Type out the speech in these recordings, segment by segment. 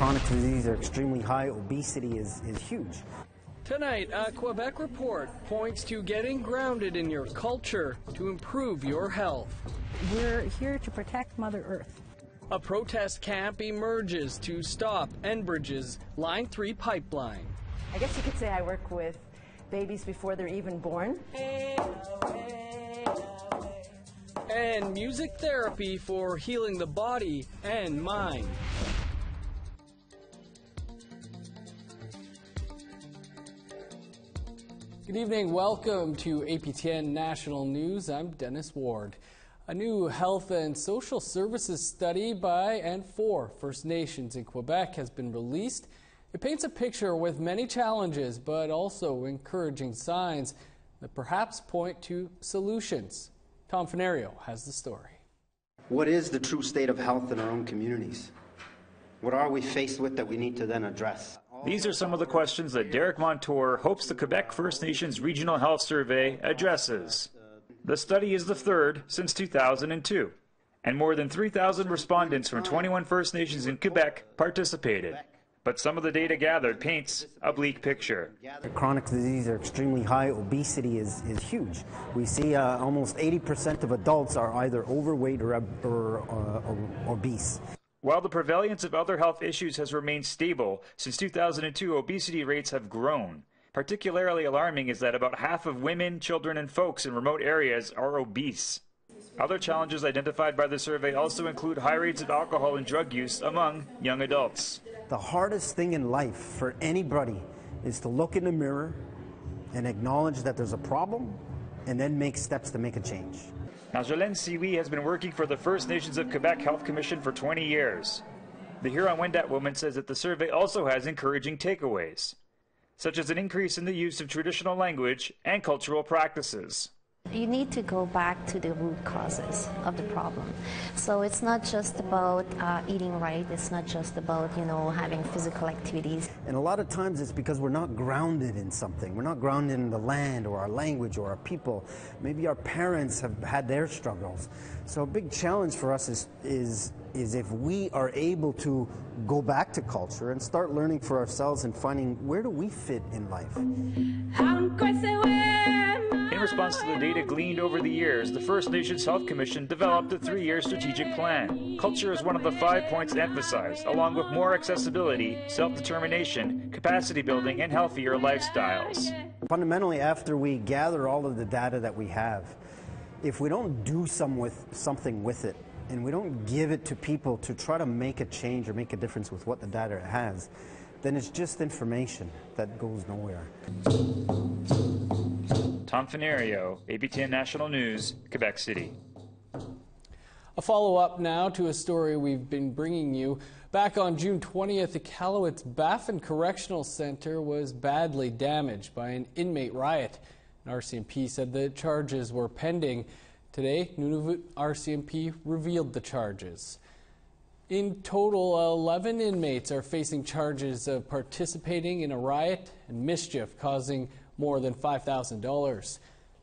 chronic diseases are extremely high. Obesity is huge. Tonight, a Quebec report points to getting grounded in your culture to improve your health. We're here to protect Mother Earth. A protest camp emerges to stop Enbridge's Line 3 pipeline. I guess you could say I work with babies before they're even born. And music therapy for healing the body and mind. Good evening, welcome to APTN National News. I'm Dennis Ward. A new health and social services study by and for First Nations in Quebec has been released. It paints a picture with many challenges, but also encouraging signs that perhaps point to solutions. Tom Fenario has the story. What is the true state of health in our own communities? What are we faced with that we need to then address? These are some of the questions that Derek Montour hopes the Quebec First Nations Regional Health Survey addresses. The study is the third since 2002, and more than 3,000 respondents from 21 First Nations in Quebec participated. But some of the data gathered paints a bleak picture. Chronic diseases are extremely high. Obesity is huge. We see almost 80% of adults are either overweight or obese. While the prevalence of other health issues has remained stable, since 2002 obesity rates have grown. Particularly alarming is that about half of women, children, and folks in remote areas are obese. Other challenges identified by the survey also include high rates of alcohol and drug use among young adults. The hardest thing in life for anybody is to look in the mirror and acknowledge that there's a problem and then make steps to make a change. Now, Jolene Siwi has been working for the First Nations of Quebec Health Commission for 20 years. The Huron-Wendat woman says that the survey also has encouraging takeaways, such as an increase in the use of traditional language and cultural practices. You need to go back to the root causes of the problem. So it's not just about eating right, it's not just about, having physical activities. And a lot of times it's because we're not grounded in something. We're not grounded in the land or our language or our people. Maybe our parents have had their struggles. So a big challenge for us is if we are able to go back to culture and start learning for ourselves and finding where do we fit in life. In response to the data gleaned over the years, the First Nations Health Commission developed a 3-year strategic plan. Culture is one of the 5 points emphasized, along with more accessibility, self-determination, capacity building, and healthier lifestyles. Fundamentally, after we gather all of the data that we have, if we don't do something with it, and we don't give it to people to try to make a change or make a difference with what the data has, then it's just information that goes nowhere. Tom Fenario, APTN National News, Quebec City. A follow-up now to a story we've been bringing you. Back on June 20th, Iqaluit's Baffin Correctional Center was badly damaged by an inmate riot. An RCMP said the charges were pending. Today, Nunavut RCMP revealed the charges. In total, 11 inmates are facing charges of participating in a riot and mischief causing more than $5,000.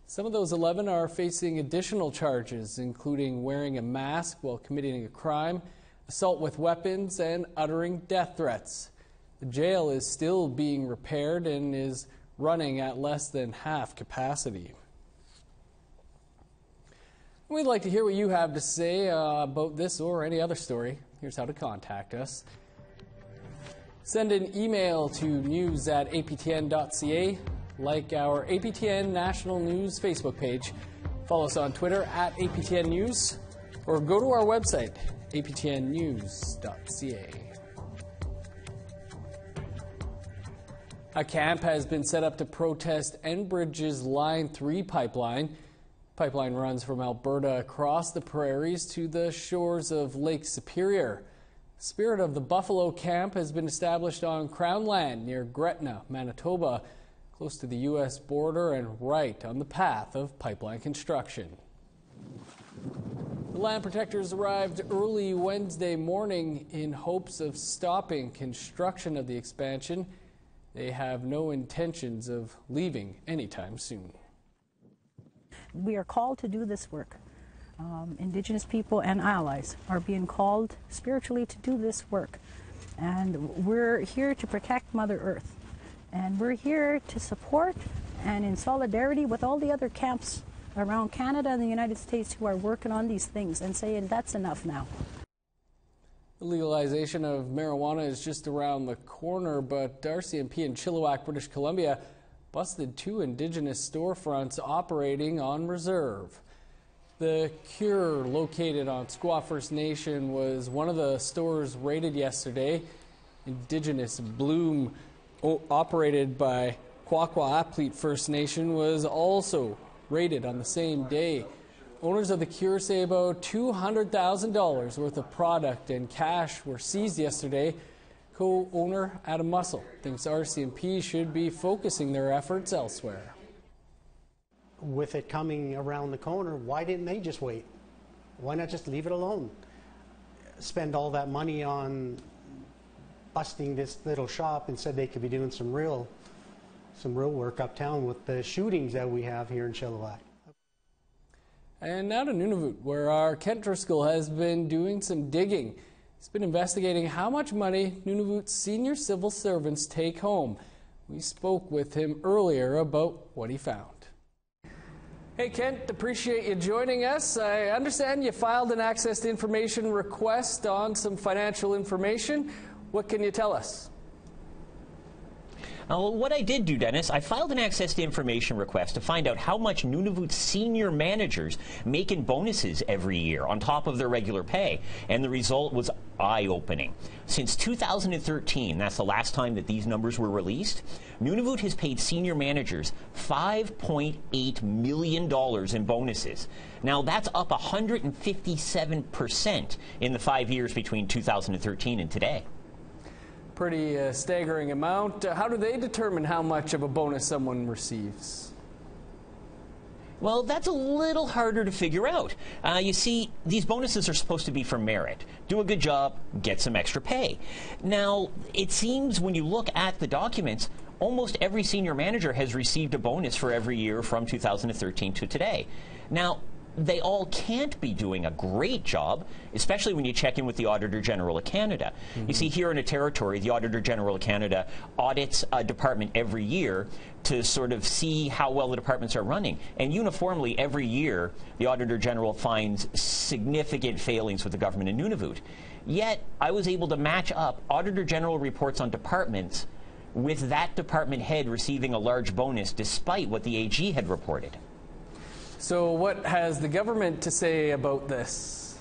Some of those 11 are facing additional charges, including wearing a mask while committing a crime, assault with weapons, and uttering death threats. The jail is still being repaired and is running at less than half capacity. We'd like to hear what you have to say about this or any other story. Here's how to contact us. Send an email to news@aptn.ca. Like our APTN National News Facebook page. Follow us on Twitter @APTN News, or go to our website, aptnnews.ca. A camp has been set up to protest Enbridge's Line 3 pipeline. Pipeline runs from Alberta across the prairies to the shores of Lake Superior. The Spirit of the Buffalo camp has been established on Crown land near Gretna, Manitoba, close to the U.S. border and right on the path of pipeline construction. The land protectors arrived early Wednesday morning in hopes of stopping construction of the expansion. They have no intentions of leaving anytime soon. We are called to do this work. Indigenous people and allies are being called spiritually to do this work. And we're here to protect Mother Earth. And we're here to support and in solidarity with all the other camps around Canada and the United States who are working on these things and saying that's enough now. The legalization of marijuana is just around the corner, but RCMP in Chilliwack, British Columbia, busted 2 Indigenous storefronts operating on reserve. The Cure, located on Squaw First Nation, was one of the stores raided yesterday. Indigenous Bloom, operated by Quaqua Appleat First Nation, was also raided on the same day. Owners of the Cure say about $200,000 worth of product and cash were seized yesterday. Co-owner Adam Mussel thinks RCMP should be focusing their efforts elsewhere. With it coming around the corner, why didn't they just wait? Why not just leave it alone? Spend all that money on busting this little shop. Instead, they could be doing some real work uptown with the shootings that we have here in Chilliwack. And now to Nunavut, where our Kent Driscoll has been doing some digging. He's been investigating how much money Nunavut's senior civil servants take home. We spoke with him earlier about what he found. Hey Kent, appreciate you joining us. I understand you filed an access to information request on some financial information. What can you tell us? What I did do, Dennis, I filed an access to information request to find out how much Nunavut senior managers make in bonuses every year on top of their regular pay, and the result was eye-opening. Since 2013, that's the last time that these numbers were released, Nunavut has paid senior managers $5.8 million in bonuses. Now, that's up 157% in the 5 years between 2013 and today. Pretty staggering amount. How do they determine how much of a bonus someone receives? Well, that's a little harder to figure out. You see, these bonuses are supposed to be for merit. Do a good job, get some extra pay. Now, it seems when you look at the documents, almost every senior manager has received a bonus for every year from 2013 to today. Now, they all can't be doing a great job, especially when you check in with the Auditor General of Canada. You see, here in a territory, the Auditor General of Canada audits a department every year to sort of see how well the departments are running. And uniformly, every year, the Auditor General finds significant failings with the government in Nunavut. Yet, I was able to match up Auditor General reports on departments with that department head receiving a large bonus despite what the AG had reported. So what has the government to say about this?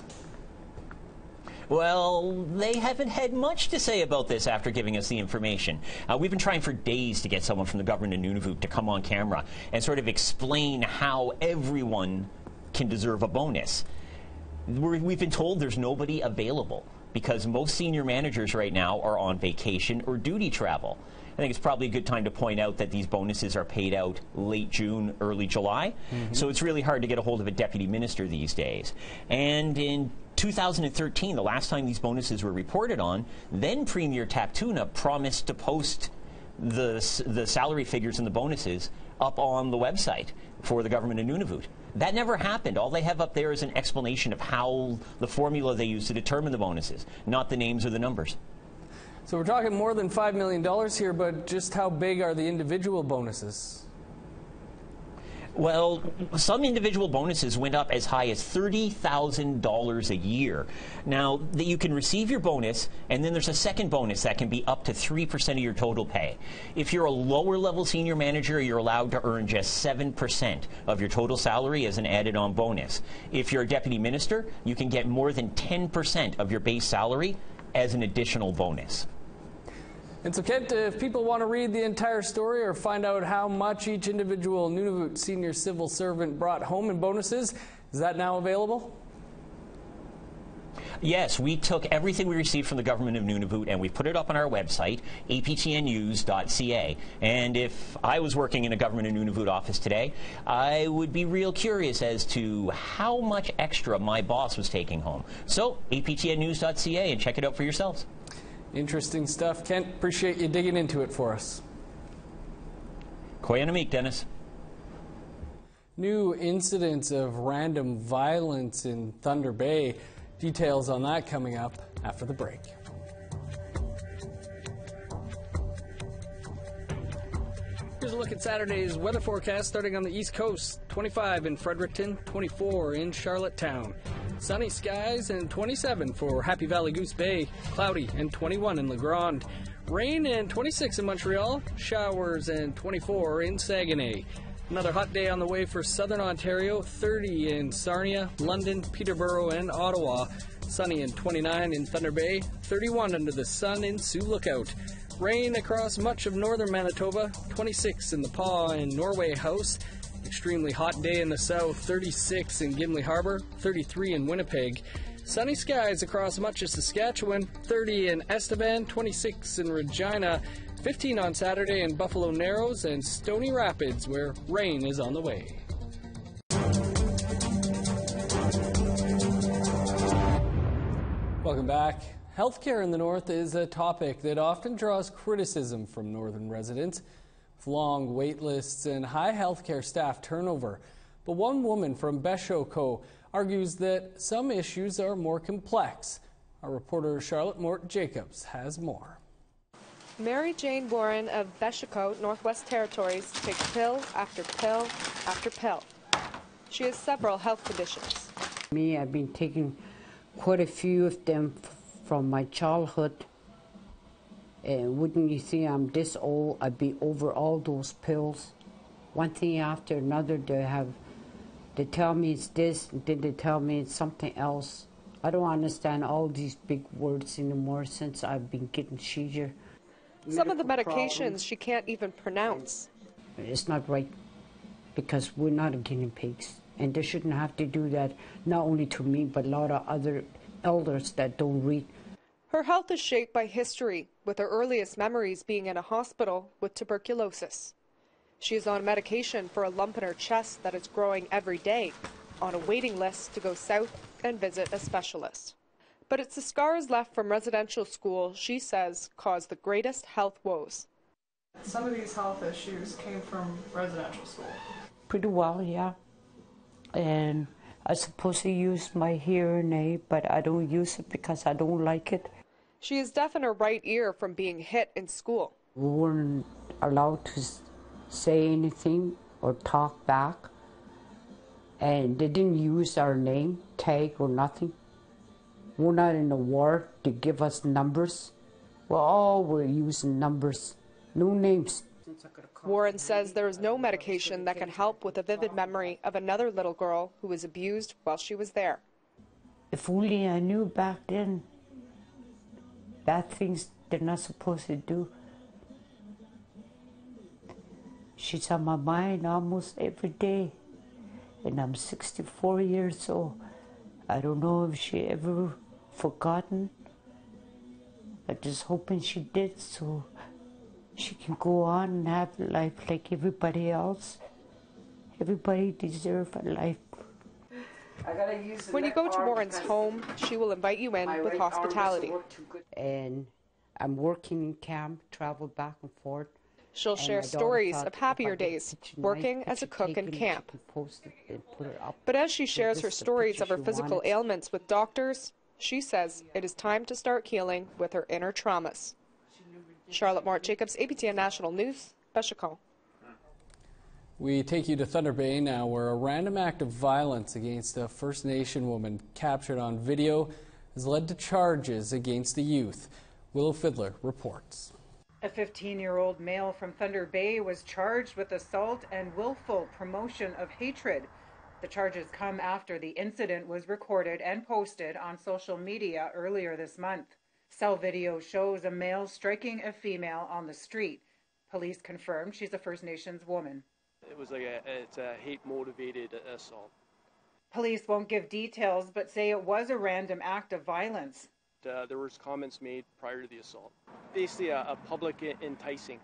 Well, they haven't had much to say about this after giving us the information. We've been trying for days to get someone from the government of Nunavut to come on camera and sort of explain how everyone can deserve a bonus. We've been told there's nobody available because most senior managers right now are on vacation or duty travel. I think it's probably a good time to point out that these bonuses are paid out late June, early July. So it's really hard to get a hold of a deputy minister these days. And in 2013, the last time these bonuses were reported on, then Premier Taptuna promised to post the salary figures and the bonuses up on the website for the government of Nunavut. That never happened. All they have up there is an explanation of how the formula they use to determine the bonuses, not the names or the numbers. So we're talking more than $5 million here, but just how big are the individual bonuses? Well, some individual bonuses went up as high as $30,000 a year. Now, that you can receive your bonus, and then there's a second bonus that can be up to 3% of your total pay. If you're a lower-level senior manager, you're allowed to earn just 7% of your total salary as an added-on bonus. If you're a deputy minister, you can get more than 10% of your base salary as an additional bonus. And so, Kent, if people want to read the entire story or find out how much each individual Nunavut senior civil servant brought home in bonuses, is that now available? Yes, we took everything we received from the government of Nunavut and we put it up on our website, aptnnews.ca. And if I was working in a government of Nunavut office today, I would be real curious as to how much extra my boss was taking home. So, aptnnews.ca and check it out for yourselves. Interesting stuff. Kent, appreciate you digging into it for us. Koyanamik, Dennis. New incidents of random violence in Thunder Bay. Details on that coming up after the break. a look at Saturday's weather forecast starting on the East Coast. 25 in Fredericton, 24 in Charlottetown. Sunny skies and 27 for Happy Valley Goose Bay. Cloudy and 21 in La Grande. Rain and 26 in Montreal. Showers and 24 in Saguenay. Another hot day on the way for southern Ontario. 30 in Sarnia, London, Peterborough, and Ottawa. Sunny and 29 in Thunder Bay. 31 under the sun in Sioux Lookout. Rain across much of northern Manitoba. 26 in the Paw and Norway House. Extremely hot day in the south. 36 in Gimli Harbour. 33 in Winnipeg. Sunny skies across much of Saskatchewan. 30 in Estevan. 26 in Regina. 15 on Saturday in Buffalo Narrows and Stony Rapids, where rain is on the way. Welcome back. Healthcare in the North is a topic that often draws criticism from Northern residents, with long wait lists and high healthcare staff turnover. But one woman from Beshoco argues that some issues are more complex. Our reporter Charlotte Mort-Jacobs has more. Mary Jane Warren of Beshoco, Northwest Territories, takes pill after pill after pill. She has several health conditions. Me, I've been taking quite a few of them from my childhood. And wouldn't you think I'm this old, I'd be over all those pills. One thing after another, they tell me it's this, and then they tell me it's something else. I don't understand all these big words anymore since I've been getting seizure. Some of the medications she can't even pronounce. It's not right, because we're not guinea pigs. And they shouldn't have to do that, not only to me, but a lot of other elders that don't read. Her health is shaped by history, with her earliest memories being in a hospital with tuberculosis. She is on medication for a lump in her chest that is growing every day, on a waiting list to go south and visit a specialist. But it's the scars left from residential school, she says, caused the greatest health woes. Some of these health issues came from residential school. Pretty well, yeah. And I'm supposed to use my hearing aid, but I don't use it because I don't like it. She is deaf in her right ear from being hit in school. We weren't allowed to say anything or talk back. And they didn't use our name, tag, or nothing. We're not in the war to give us numbers. We're using numbers, no names. Warren says there is no medication that can help with a vivid memory of another little girl who was abused while she was there. If only I knew back then bad things they're not supposed to do. She's on my mind almost every day, and I'm 64 years old. I don't know if she ever forgotten. I'm just hoping she did, so she can go on and have life like everybody else. Everybody deserves a life. When you go to Warren's home, she will invite you in with hospitality. And I'm working in camp, travel back and forth. She'll share stories of happier days working as a cook in camp. But as she shares her stories of her physical ailments with doctors, she says it is time to start healing with her inner traumas. Charlotte Mort-Jacobs, APTN National News, Beshoco. We take you to Thunder Bay now, where a random act of violence against a First Nation woman captured on video has led to charges against the youth. Willow Fiddler reports. A 15-year-old male from Thunder Bay was charged with assault and willful promotion of hatred. The charges come after the incident was recorded and posted on social media earlier this month. Cell video shows a male striking a female on the street. Police confirmed she's a First Nations woman. It was it's a hate-motivated assault. Police won't give details, but say it was a random act of violence. There was comments made prior to the assault. Basically a public enticing.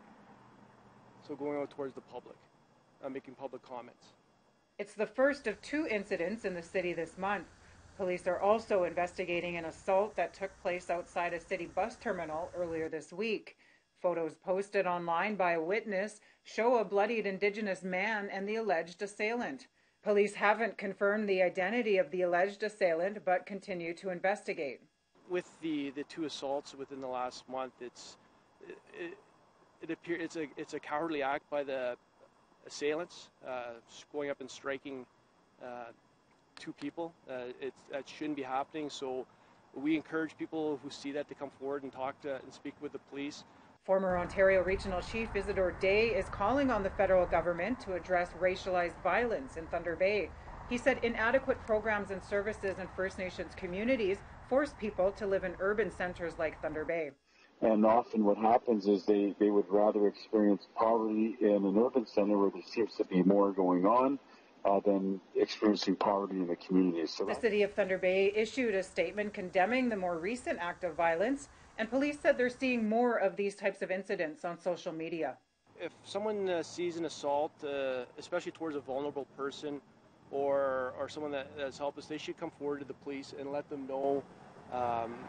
So going out towards the public, making public comments. It's the first of 2 incidents in the city this month. Police are also investigating an assault that took place outside a city bus terminal earlier this week. Photos posted online by a witness show a bloodied Indigenous man and the alleged assailant. Police haven't confirmed the identity of the alleged assailant, but continue to investigate. With the 2 assaults within the last month, it's a cowardly act by the assailants, going up and striking two people. That shouldn't be happening. So we encourage people who see that to come forward and talk to and speak with the police. Former Ontario Regional Chief Isidore Day is calling on the federal government to address racialized violence in Thunder Bay. He said inadequate programs and services in First Nations communities force people to live in urban centers like Thunder Bay. And often what happens is they would rather experience poverty in an urban center where there seems to be more going on than experiencing poverty in the community. So the city of Thunder Bay issued a statement condemning the more recent act of violence, and police said they're seeing more of these types of incidents on social media. If someone sees an assault, especially towards a vulnerable person or someone that's helpless, they should come forward to the police and let them know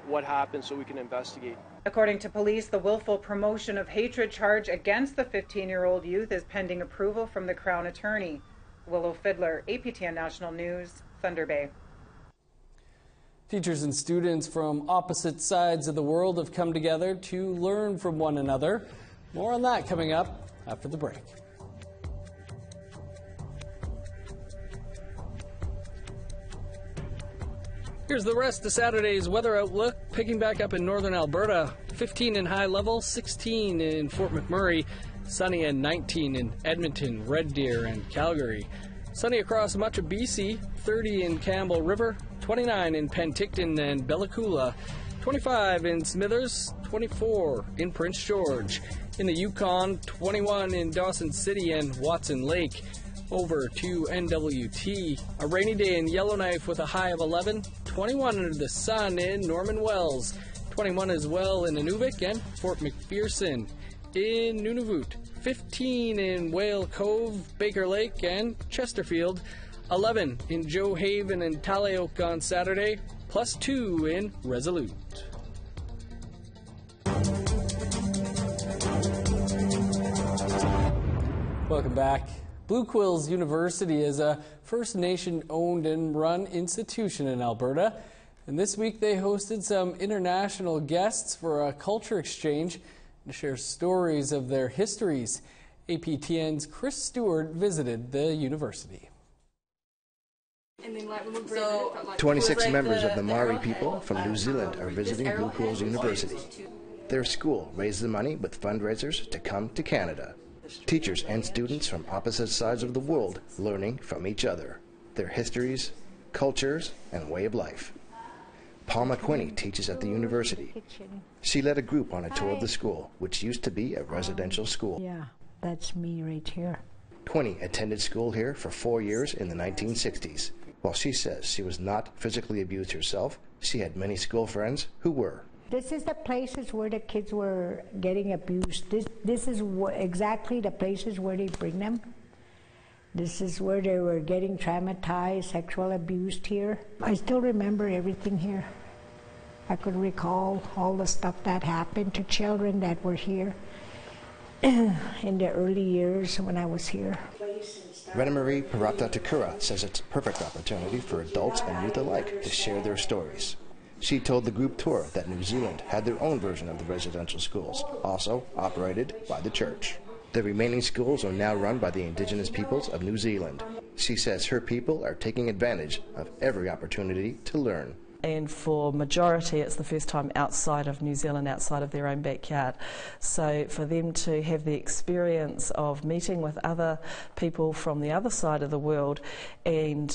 what happened so we can investigate. According to police, the willful promotion of hatred charge against the 15-year-old youth is pending approval from the Crown Attorney. Willow Fiddler, APTN National News, Thunder Bay. Teachers and students from opposite sides of the world have come together to learn from one another. More on that coming up after the break. Here's the rest of Saturday's weather outlook. Picking back up in northern Alberta, 15 in High Level, 16 in Fort McMurray, sunny and 19 in Edmonton, Red Deer, and Calgary. Sunny across much of BC, 30 in Campbell River, 29 in Penticton and Bella Coola, 25 in Smithers, 24 in Prince George. In the Yukon, 21 in Dawson City and Watson Lake. Over to NWT. A rainy day in Yellowknife with a high of 11, 21 under the sun in Norman Wells, 21 as well in Inuvik and Fort McPherson. In Nunavut, 15 in Whale Cove, Baker Lake, and Chesterfield, 11 in Joe Haven and Talioke on Saturday, plus 2 in Resolute. Welcome back. Blue Quills University is a First Nation-owned and run institution in Alberta, and this week they hosted some international guests for a culture exchange to share stories of their histories. APTN's Chris Stewart visited the university. 26 members of the Maori people from New Zealand are visiting Blue Quills University. Their school raised the money with fundraisers to come to Canada. Teachers and students from opposite sides of the world learning from each other, their histories, cultures, and way of life. Palma Quinney teaches at the university. She led a group on a tour of the school, which used to be a residential school. Yeah, that's me right here. Quinney attended school here for 4 years in the 1960s. While she says she was not physically abused herself, she had many school friends who were. This is the places where the kids were getting abused. This is exactly the places where they bring them. This is where they were getting traumatized, sexual abused here. I still remember everything here. I could recall all the stuff that happened to children that were here in the early years when I was here. Rena Marie Parata Takura says it's a perfect opportunity for adults and youth alike to share their stories. She told the group tour that New Zealand had their own version of the residential schools, also operated by the church. The remaining schools are now run by the Indigenous peoples of New Zealand. She says her people are taking advantage of every opportunity to learn. And for majority, it's the first time outside of New Zealand, outside of their own backyard. So for them to have the experience of meeting with other people from the other side of the world and,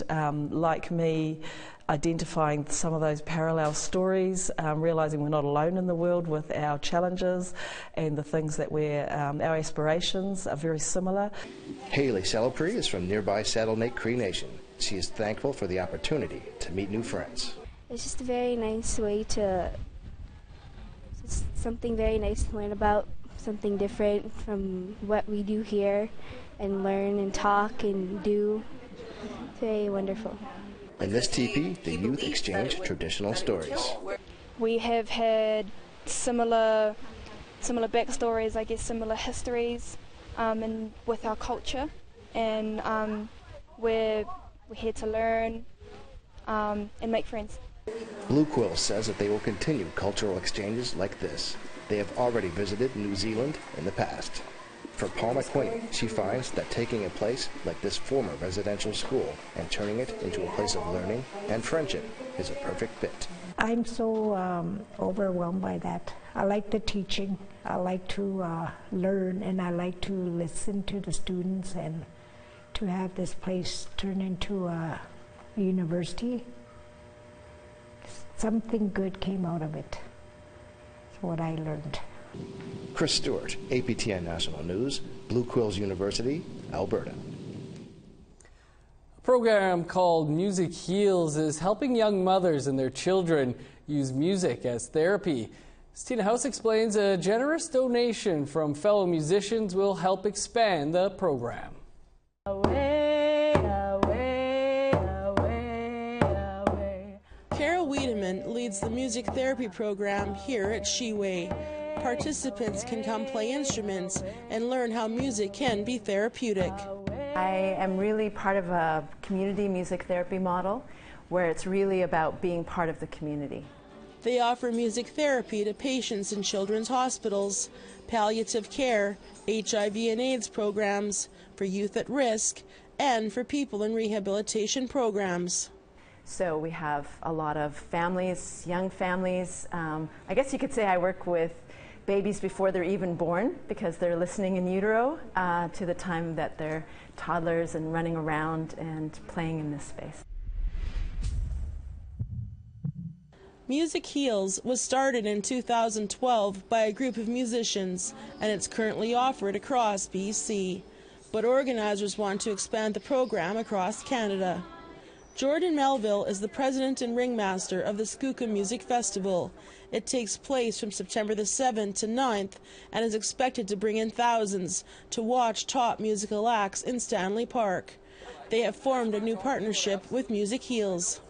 like me, identifying some of those parallel stories, realising we're not alone in the world with our challenges and the things that our aspirations are very similar. Haley Salopri is from nearby Saddle Neck Cree Nation. She is thankful for the opportunity to meet new friends. It's just a very nice way to, just something very nice to learn about, something different from what we do here and learn and talk and do. It's very wonderful. In this teepee, the youth exchange traditional stories. We have had similar backstories, I guess similar histories and with our culture, and we're here to learn and make friends. Blue Quill says that they will continue cultural exchanges like this. They have already visited New Zealand in the past. For Paul McQueen, she finds that taking a place like this former residential school and turning it into a place of learning and friendship is a perfect fit. I'm so overwhelmed by that. I like the teaching. I like to learn, and I like to listen to the students, and to have this place turn into a university. Something good came out of it. That's what I learned. Chris Stewart, APTN National News, Blue Quills University, Alberta. A program called Music Heals is helping young mothers and their children use music as therapy. As Tina House explains, a generous donation from fellow musicians will help expand the program. Away, away, away, away. Carol Wiedemann leads the music therapy program here at Chilliwack. Participants can come play instruments and learn how music can be therapeutic. I am really part of a community music therapy model where it's really about being part of the community. They offer music therapy to patients in children's hospitals, palliative care, HIV and AIDS programs, for youth at risk, and for people in rehabilitation programs. So we have a lot of families, young families. I guess you could say I work with babies before they're even born, because they're listening in utero to the time that they're toddlers and running around and playing in this space. Music Heals was started in 2012 by a group of musicians, and it's currently offered across BC. But organizers want to expand the program across Canada. Jordan Melville is the president and ringmaster of the Skookum Music Festival. It takes place from September the 7th to 9th and is expected to bring in thousands to watch top musical acts in Stanley Park. They have formed a new partnership with Music Heals.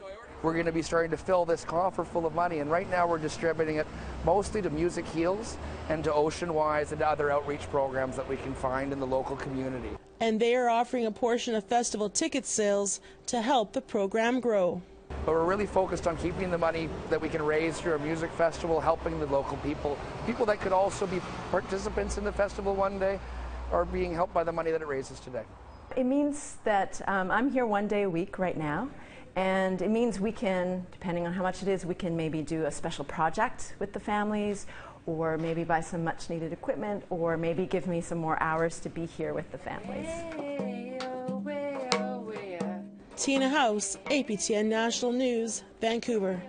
We're going to be starting to fill this coffer full of money, and right now we're distributing it mostly to Music Heals and to Ocean Wise and to other outreach programs that we can find in the local community. And they are offering a portion of festival ticket sales to help the program grow. But we're really focused on keeping the money that we can raise through a music festival, helping the local people that could also be participants in the festival one day, are being helped by the money that it raises today. It means that I'm here one day a week right now. And it means we can, depending on how much it is, we can maybe do a special project with the families, or maybe buy some much needed equipment, or maybe give me some more hours to be here with the families. Tina House, APTN National News, Vancouver.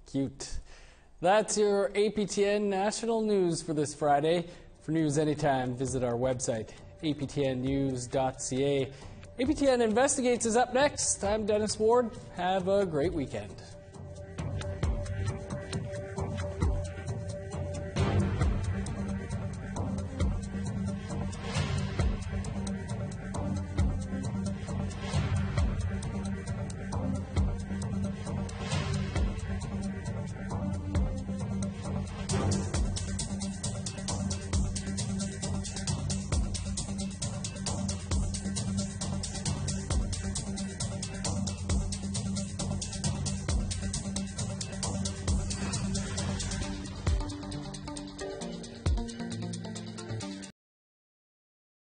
Cute. That's your APTN National News for this Friday. For news anytime, visit our website, aptnnews.ca. APTN Investigates is up next. I'm Dennis Ward. Have a great weekend.